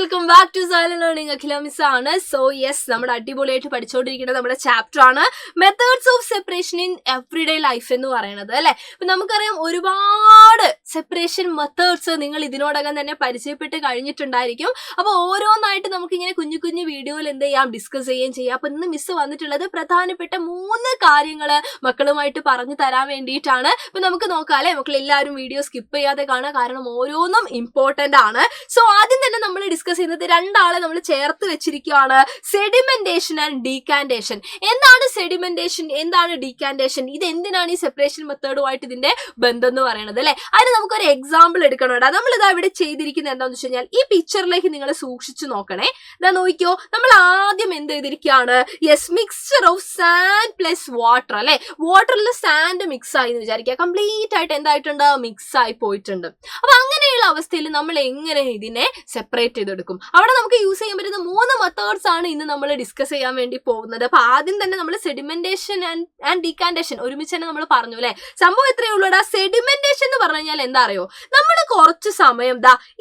Welcome back to silent learning. Akhila miss ആണ്. So yes, നമ്മുടെ അടിപൊളിയായിട്ട് പഠിച്ചുകൊണ്ടിരിക്കുന്നത് നമ്മുടെ ചാപ്റ്റർ ആണ് methods of separation in everyday life എന്ന് പറയുന്നത് അല്ലെ. അപ്പൊ നമുക്കറിയാം ഒരുപാട് സെപ്പറേഷൻ മെത്തേഡ്സ് നിങ്ങൾ ഇതിനോടകം തന്നെ പരിചയപ്പെട്ട് കഴിഞ്ഞിട്ടുണ്ടായിരിക്കും. അപ്പൊ ഓരോന്നായിട്ട് നമുക്കിങ്ങനെ കുഞ്ഞു കുഞ്ഞു വീഡിയോയിൽ എന്ത് ചെയ്യാം, ഡിസ്കസ് ചെയ്യുകയും ചെയ്യാം. അപ്പൊ ഇന്ന് മിസ് വന്നിട്ടുള്ളത് പ്രധാനപ്പെട്ട 3 കാര്യങ്ങൾ മക്കളുമായിട്ട് പറഞ്ഞു തരാൻ വേണ്ടിയിട്ടാണ്. അപ്പൊ നമുക്ക് നോക്കാം അല്ലെ, മക്കൾ എല്ലാവരും വീഡിയോ സ്കിപ്പ് ചെയ്യാതെ കാണുക, കാരണം ഓരോന്നും ഇമ്പോർട്ടന്റ് ആണ്. സോ ആദ്യം തന്നെ നമ്മൾ ഡിസ്കസ് ചെയ്യുന്നത് 2 ആളെ നമ്മൾ ചേർത്ത് വെച്ചിരിക്കുകയാണ്, സെഡിമെന്റേഷൻ ആൻഡ് ഡീകാന്റേഷൻ. എന്താണ് സെഡിമെന്റേഷൻ, എന്താണ് ഡീകാന്റേഷൻ, ഇത് എന്തിനാണ് ഈ സെപ്പറേഷൻ മെത്തേഡുമായിട്ട് ഇതിന്റെ ബന്ധം എന്ന് പറയുന്നത് അല്ലെ. അതിന് നമുക്കൊരു എക്സാമ്പിൾ എടുക്കണം. നമ്മൾ ഇതാ ഇവിടെ ചെയ്തിരിക്കുന്നത് എന്താണെന്ന് വെച്ച് കഴിഞ്ഞാൽ, ഈ പിക്ചറിലേക്ക് നിങ്ങൾ സൂക്ഷിച്ചു നോക്കണേ. ഇതാ നോക്കിയോ, നമ്മൾ ആദ്യം എന്ത് ചെയ്തിരിക്കുകയാണ്, yes, mixture of sand plus water അല്ലെ. വാട്ടറിൽ സാൻഡ് മിക്സ് ആയി എന്ന് വിചാരിക്കുക, കംപ്ലീറ്റ് ആയിട്ട് എന്തായിട്ടുണ്ട്, മിക്സ് ആയി പോയിട്ടുണ്ട്. അപ്പൊ അങ്ങനെയുള്ള അവസ്ഥയിൽ നമ്മൾ എങ്ങനെ ഇതിനെ സെപ്പറേറ്റ് ചെയ്തെടുക്കും? അവിടെ നമുക്ക് യൂസ് ചെയ്യാൻ പറ്റുന്ന 3 മെത്തേഡ്സ് ആണ് ഇന്ന് നമ്മൾ ഡിസ്കസ് ചെയ്യാൻ വേണ്ടി പോകുന്നത്. അപ്പൊ ആദ്യം തന്നെ നമ്മൾ സെഡിമെന്റേഷൻ ആൻഡ് ഡീകാന്റേഷൻ ഒരുമിച്ച് തന്നെ നമ്മൾ പറഞ്ഞു അല്ലെ. സംഭവം എത്രയേ ഉള്ളൂ. സെഡിമെന്റേഷൻ എന്ന് പറഞ്ഞു കഴിഞ്ഞാൽ എന്താ അറിയോ, നമ്മൾ കുറച്ച് സമയം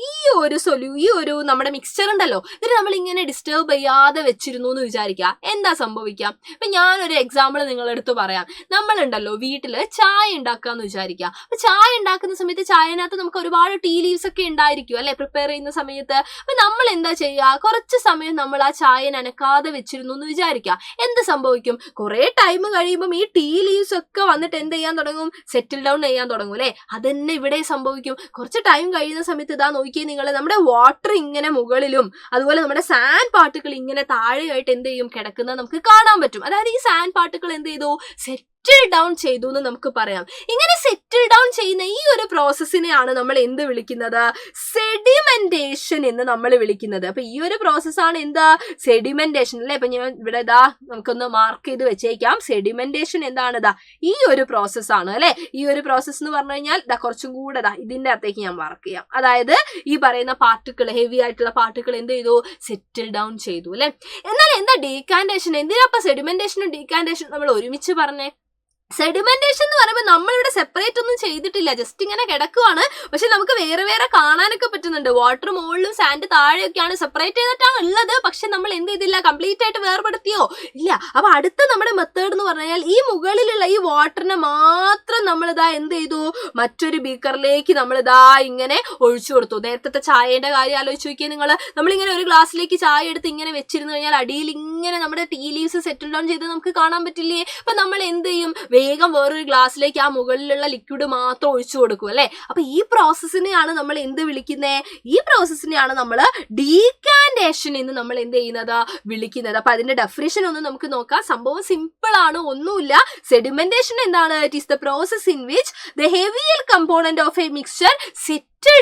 ഈ ഒരു നമ്മുടെ മിക്സ്ചർ ഉണ്ടല്ലോ, ഇതിന് നമ്മൾ ഇങ്ങനെ ഡിസ്റ്റർബ് ചെയ്യാതെ വെച്ചിരുന്നു എന്ന് വിചാരിക്കുക, എന്താ സംഭവിക്കാം? ഇപ്പൊ ഞാനൊരു എക്സാമ്പിൾ നിങ്ങളെടുത്ത് പറയാം. നമ്മളുണ്ടല്ലോ വീട്ടില് ചായ ഉണ്ടാക്കാന്ന് വിചാരിക്കുക. അപ്പൊ ചായ ഉണ്ടാക്കുന്ന സമയത്ത് ചായനകത്ത് നമുക്ക് ഒരുപാട് ടീ ലീവ്സ് ഒക്കെ ഉണ്ടായിരിക്കും അല്ലെ, പ്രിപ്പയർ ചെയ്യുന്ന സമയത്ത്. അപ്പൊ നമ്മൾ എന്താ ചെയ്യുക, കുറച്ച് സമയം നമ്മൾ ആ ചായ നനക്കാതെ വെച്ചിരുന്നു എന്ന് വിചാരിക്കുക. എന്ത് സംഭവിക്കും? കുറെ ടൈം കഴിയുമ്പോൾ ഈ ടീ ലീവ്സ് ഒക്കെ വന്നിട്ട് എന്ത് ചെയ്യാൻ തുടങ്ങും, സെറ്റിൽ ഡൗൺ ചെയ്യാൻ തുടങ്ങും അല്ലെ. അതന്നെ ഇവിടെ സംഭവിക്കും. കുറച്ച് ടൈം കഴിയുന്ന സമയത്ത് ഇതാ നോക്കിയേ നിങ്ങൾ, നമ്മുടെ വാട്ടർ ഇങ്ങനെ മുകളിലും അതുപോലെ നമ്മുടെ സാൻഡ് പാർട്ടിക്കിൾ ഇങ്ങനെ താഴെയായിട്ട് എന്ത് ചെയ്യും, കിടക്കുന്നത് നമുക്ക് കാണാൻ പറ്റും. അതായത് ഈ സാൻഡ് പാർട്ടിക്കിൾ എന്ത് ചെയ്തു, സെറ്റിൽ ഡൗൺ ചെയ്തു എന്ന് നമുക്ക് പറയാം. ഇങ്ങനെ സെറ്റിൽ ഡൗൺ ചെയ്യുന്ന ഈ ഒരു പ്രോസസ്സിനെയാണ് നമ്മൾ എന്ത് വിളിക്കുന്നത്, സെഡിമെന്റേഷൻ എന്ന് നമ്മൾ വിളിക്കുന്നത്. അപ്പൊ ഈ ഒരു പ്രോസസ്സാണ് എന്താ, സെഡിമെന്റേഷൻ അല്ലെ. അപ്പൊ ഞാൻ ഇവിടെ നമുക്കൊന്ന് മാർക്ക് ചെയ്ത് വെച്ചേക്കാം. സെഡിമെന്റേഷൻ എന്താണ്, ഈ ഒരു പ്രോസസ്സാണ് അല്ലെ. ഈ ഒരു പ്രോസസ്സ് എന്ന് പറഞ്ഞു കഴിഞ്ഞാൽ കുറച്ചും കൂടെ ഇതിന്റെ അകത്തേക്ക് ഞാൻ മാർക്ക് ചെയ്യാം. അതായത് ഈ പറയുന്ന പാർട്ടിക്കിൾ, ഹെവി ആയിട്ടുള്ള പാർട്ടിക്കിൾ എന്ത് ചെയ്തു, സെറ്റിൽ ഡൗൺ ചെയ്തു അല്ലെ. എന്നാൽ എന്താ ഡീകാന്റേഷൻ? എന്തിനാ അപ്പൊ സെഡിമെന്റേഷനും ഡീകാന്റേഷനും നമ്മൾ ഒരുമിച്ച് പറഞ്ഞേ? സെഡിമെന്റേഷൻ എന്ന് പറയുമ്പോൾ നമ്മളിവിടെ സെപ്പറേറ്റ് ഒന്നും ചെയ്തിട്ടില്ല, ജസ്റ്റ് ഇങ്ങനെ കിടക്കുവാണ്. പക്ഷെ നമുക്ക് വേറെ വേറെ കാണാനൊക്കെ പറ്റുന്നുണ്ട്. വാട്ടർ മുകളിലും സാൻഡ് താഴെയൊക്കെയാണ് സെപ്പറേറ്റ് ചെയ്തിട്ടാണ് ഉള്ളത്. പക്ഷെ നമ്മൾ എന്ത് ചെയ്തില്ല, കംപ്ലീറ്റ് ആയിട്ട് വേർപെടുത്തിയോ ഇല്ല. അപ്പൊ അടുത്ത നമ്മുടെ മെത്തേഡ് എന്ന് പറഞ്ഞാൽ, ഈ മുകളിലുള്ള ഈ വാട്ടറിനെ മാത്രം നമ്മളിതാ എന്ത് ചെയ്തു, മറ്റൊരു ബീക്കറിലേക്ക് നമ്മളിതാ ഇങ്ങനെ ഒഴിച്ചു കൊടുത്തു. നേരത്തെ ചായയുടെ കാര്യം ആലോചിച്ച് നോക്കിയാൽ നിങ്ങൾ, നമ്മളിങ്ങനെ ഒരു ഗ്ലാസ്സിലേക്ക് ചായ എടുത്ത് ഇങ്ങനെ വെച്ചിരുന്നു കഴിഞ്ഞാൽ അടിയിൽ ഇങ്ങനെ നമ്മുടെ ടീ ലീവ്സ് സെറ്റിൽ ഡൗൺ ചെയ്ത് നമുക്ക് കാണാൻ പറ്റില്ലേ. അപ്പൊ നമ്മൾ എന്ത് ചെയ്യും, വേഗം വേറൊരു ഗ്ലാസ്സിലേക്ക് ആ മുകളിലുള്ള ലിക്വിഡ് മാത്രം ഒഴിച്ചു കൊടുക്കും അല്ലെ. അപ്പൊ ഈ പ്രോസസ്സിനെയാണ് നമ്മൾ എന്ത് വിളിക്കുന്നത്, ഈ പ്രോസസ്സിനെയാണ് നമ്മൾ ഡീകാന്റേഷൻ എന്ന് നമ്മൾ എന്ത് ചെയ്യുന്നത്, വിളിക്കുന്നത്. അപ്പൊ അതിന്റെ ഡെഫിനിഷൻ ഒന്ന് നമുക്ക് നോക്കാം. സംഭവം സിമ്പിൾ ആണ്, ഒന്നുമില്ല. സെഡിമെന്റേഷൻ എന്താണ്, it is the process in which the heavier component of A mixture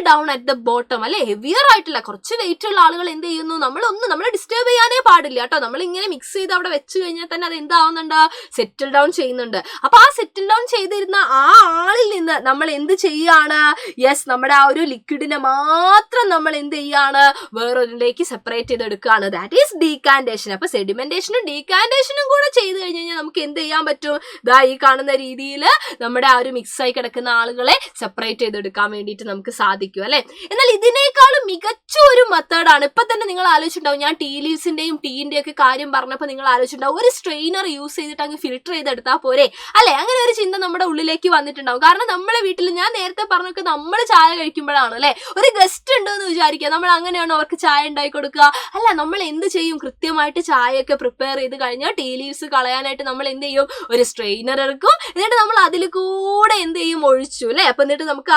down at the bottom അല്ലെ. ഹെവിയർ ആയിട്ടുള്ള കുറച്ച് വെയിറ്റ് ഉള്ള ആളുകൾ എന്ത് ചെയ്യുന്നു, നമ്മൾ ഡിസ്റ്റർബ് ചെയ്യാനേ പാടില്ല കേട്ടോ. നമ്മൾ ഇങ്ങനെ മിക്സ് ചെയ്ത് അവിടെ വെച്ച് കഴിഞ്ഞാൽ തന്നെ അത് എന്താവുന്നുണ്ട്, സെറ്റിൽ ഡൗൺ ചെയ്യുന്നുണ്ട്. അപ്പൊ ആ സെറ്റിൽ ഡൗൺ ചെയ്തിരുന്ന ആ ആളിൽ നിന്ന് നമ്മൾ എന്ത് ചെയ്യാണ്, യെസ്, നമ്മുടെ ആ ഒരു ലിക്വിഡിനെ മാത്രം നമ്മൾ എന്ത് ചെയ്യാണ്, വേറൊരിലേക്ക് സെപ്പറേറ്റ് ചെയ്തെടുക്കുകയാണ്. That is decantation. അപ്പൊ സെഡിമെന്റേഷനും ഡീകാന്റേഷനും കൂടെ ചെയ്ത് കഴിഞ്ഞാൽ നമുക്ക് എന്ത് ചെയ്യാൻ പറ്റും, ഈ കാണുന്ന രീതിയിൽ നമ്മുടെ ആ ഒരു മിക്സ് ആയി കിടക്കുന്ന ആളുകളെ സെപ്പറേറ്റ് ചെയ്തെടുക്കാൻ വേണ്ടിയിട്ട് നമുക്ക് സാധിക്കും അല്ലെ. എന്നാൽ ഇതിനേക്കാളും മികച്ച ഒരു മെത്തേഡാണ്. ഇപ്പൊ തന്നെ നിങ്ങൾ ആലോചിച്ചിട്ടുണ്ടാവും, ഞാൻ ടീ ലീവ്സിന്റെയും ടീന്റെ ഒക്കെ കാര്യം പറഞ്ഞപ്പോൾ നിങ്ങൾ ആലോചിച്ചിട്ടുണ്ടാവും, ഒരു സ്ട്രെയിനർ യൂസ് ചെയ്തിട്ട് അങ്ങ് ഫിൽട്ടർ ചെയ്തെടുത്താൽ പോരെ അല്ലെ. അങ്ങനെ ഒരു ചിന്ത നമ്മുടെ ഉള്ളിലേക്ക് വന്നിട്ടുണ്ടാവും. കാരണം നമ്മളെ വീട്ടിൽ ഞാൻ നേരത്തെ പറഞ്ഞൊക്കെ നമ്മൾ ചായ കഴിക്കുമ്പോഴാണ് അല്ലെ, ഒരു ഗസ്റ്റ് ഉണ്ടെന്ന് വിചാരിക്കുക, നമ്മൾ അങ്ങനെയാണോ അവർക്ക് ചായ ഉണ്ടാക്കി കൊടുക്കുക? അല്ല, നമ്മൾ എന്ത് ചെയ്യും, കൃത്യമായിട്ട് ചായയൊക്കെ പ്രിപ്പയർ ചെയ്ത് കഴിഞ്ഞാൽ ടീ ലീവ്സ് കളയാനായിട്ട് നമ്മൾ എന്ത് ചെയ്യും, ഒരു സ്ട്രെയിനർ എടുക്കും. എന്നിട്ട് നമ്മൾ അതിൽ കൂടെ എന്ത് ചെയ്യും, ഒഴിച്ചു അല്ലെ. അപ്പൊ എന്നിട്ട് നമുക്ക്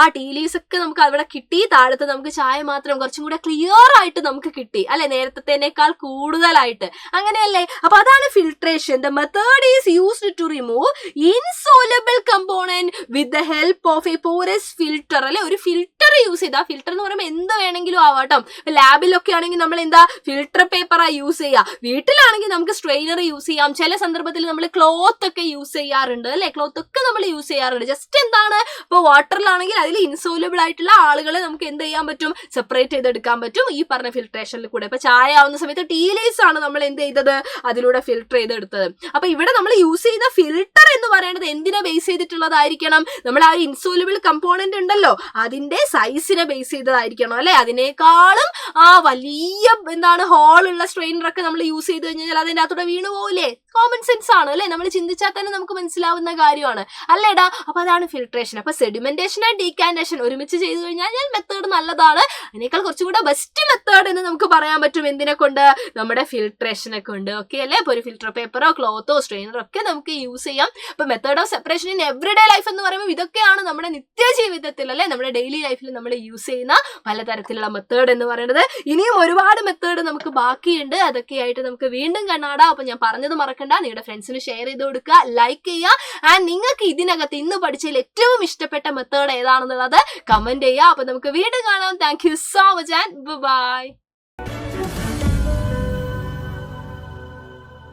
ആ ടീ ലീവ്സ് ഒക്കെ നമുക്ക് അവിടെ കിട്ടി, താഴത്ത് നമുക്ക് ചായ മാത്രം കുറച്ചും കൂടെ ക്ലിയർ ആയിട്ട് നമുക്ക് കിട്ടി അല്ലെ, നേരത്തേക്കാൾ കൂടുതലായിട്ട്, അങ്ങനെയല്ലേ. അപ്പൊ അതാണ് filtration. The method is used to remove insoluble component with the help of a porous filter അല്ലെ. ഒരു ഫിൽട്ടർ യൂസ് ചെയ്ത്, ആ ഫിൽട്ടർ എന്ന് പറയുമ്പോൾ എന്ത് വേണമെങ്കിലും ആവാട്ടോ. ലാബിലൊക്കെ ആണെങ്കിൽ നമ്മൾ എന്താ, ഫിൽട്ടർ പേപ്പറാ യൂസ് ചെയ്യുക. വീട്ടിലാണെങ്കിൽ നമുക്ക് സ്ട്രെയിനർ യൂസ് ചെയ്യാം. ചില സന്ദർഭത്തിൽ നമ്മൾ ക്ലോത്ത് ഒക്കെ യൂസ് ചെയ്യാറുണ്ട് അല്ലെ, ക്ലോത്ത് ഒക്കെ നമ്മൾ യൂസ് ചെയ്യാറുണ്ട്. ജസ്റ്റ് എന്താണ്, ഇപ്പൊ വാട്ടറിലാണെങ്കിൽ അതിൽ ഇൻസോലബിൾ ആയിട്ടുള്ള ആളുകളെ നമുക്ക് എന്ത് ചെയ്യാൻ പറ്റും, സെപ്പറേറ്റ് ചെയ്തെടുക്കാൻ പറ്റും ഈ പറഞ്ഞ ഫിൽട്രേഷനിൽ കൂടെ. ഇപ്പൊ ചായ ആവുന്ന സമയത്ത് ടീ ലീവ്സ് ആണ് നമ്മൾ എന്ത് ചെയ്തത്, അതിലൂടെ ഫിൽട്ടർ ചെയ്തെടുത്തത്. അപ്പൊ ഇവിടെ നമ്മൾ യൂസ് ചെയ്ത ഫിൽട്ടർ എന്ന് പറയുന്നത് എന്തിനെ ബേസ് ചെയ്തിട്ടുള്ളതായിരിക്കണം, നമ്മൾ ആ ഇൻസോലബിൾ കമ്പോണന്റ് ഉണ്ടല്ലോ അതിന്റെ സൈഡ് സൈസിനെ ബേസ് ചെയ്തതായിരിക്കണം അല്ലെ. അതിനേക്കാളും വലിയ എന്താണ് ഹോളുള്ള സ്ട്രെയിനർ ഒക്കെ നമ്മൾ യൂസ് ചെയ്ത് കഴിഞ്ഞാൽ അതിന്റെ അകത്തൂടെ വീണു പോകില്ലേ. കോമൺ സെൻസ് ആണ് അല്ലെ, നമ്മൾ ചിന്തിച്ചാൽ തന്നെ നമുക്ക് മനസ്സിലാവുന്ന കാര്യമാണ് അല്ലേടാ. അപ്പൊ അതാണ് ഫിൽട്രേഷൻ. അപ്പൊ സെഡിമെന്റേഷൻ ആൻഡ് ഡീകാന്റേഷൻ ഒരുമിച്ച് ചെയ്തു കഴിഞ്ഞാൽ മെത്തേഡ് നല്ലതാണ്. അതിനേക്കാൾ കുറച്ചുകൂടെ ബെസ്റ്റ് മെത്തേഡ് എന്ന് നമുക്ക് പറയാൻ പറ്റും. എന്തിനെ കൊണ്ട്? നമ്മുടെ ഫിൽട്രേഷനെ കൊണ്ട്. ഓക്കെ അല്ലെ. ഇപ്പൊ ഒരു ഫിൽറ്റർ പേപ്പറോ ക്ലോത്തോ സ്ട്രെയിനറോ ഒക്കെ നമുക്ക് യൂസ് ചെയ്യാം. അപ്പൊ method of separation in everyday life എന്ന് പറയുമ്പോൾ ഇതൊക്കെയാണ് നമ്മുടെ നിത്യജീവിതത്തിൽ അല്ലെ, നമ്മുടെ ഡെയിലി ലൈഫിൽ നമ്മൾ യൂസ് ചെയ്യുന്ന പലതരത്തിലുള്ള മെത്തേഡ് എന്ന് പറയുന്നത്. ഇനിയും ഒരുപാട് മെത്തേഡ് നമുക്ക് ബാക്കിയുണ്ട്. അതൊക്കെയായിട്ട് നമുക്ക് വീണ്ടും കാണാം. അപ്പൊ ഞാൻ പറഞ്ഞത് മറക്കണ്ട, നിങ്ങളുടെ ഫ്രണ്ട്സിന് ഷെയർ ചെയ്ത് കൊടുക്കുക, ലൈക്ക് ചെയ്യുക. ആൻഡ് നിങ്ങൾക്ക് ഇതിനകത്ത് ഇന്ന് പഠിച്ചതിൽ ഏറ്റവും ഇഷ്ടപ്പെട്ട മെത്തേഡ് ഏതാണെന്നുള്ളത് കമന്റ് ചെയ്യുക. അപ്പൊ നമുക്ക് വീണ്ടും കാണാം. Thank you so much and by.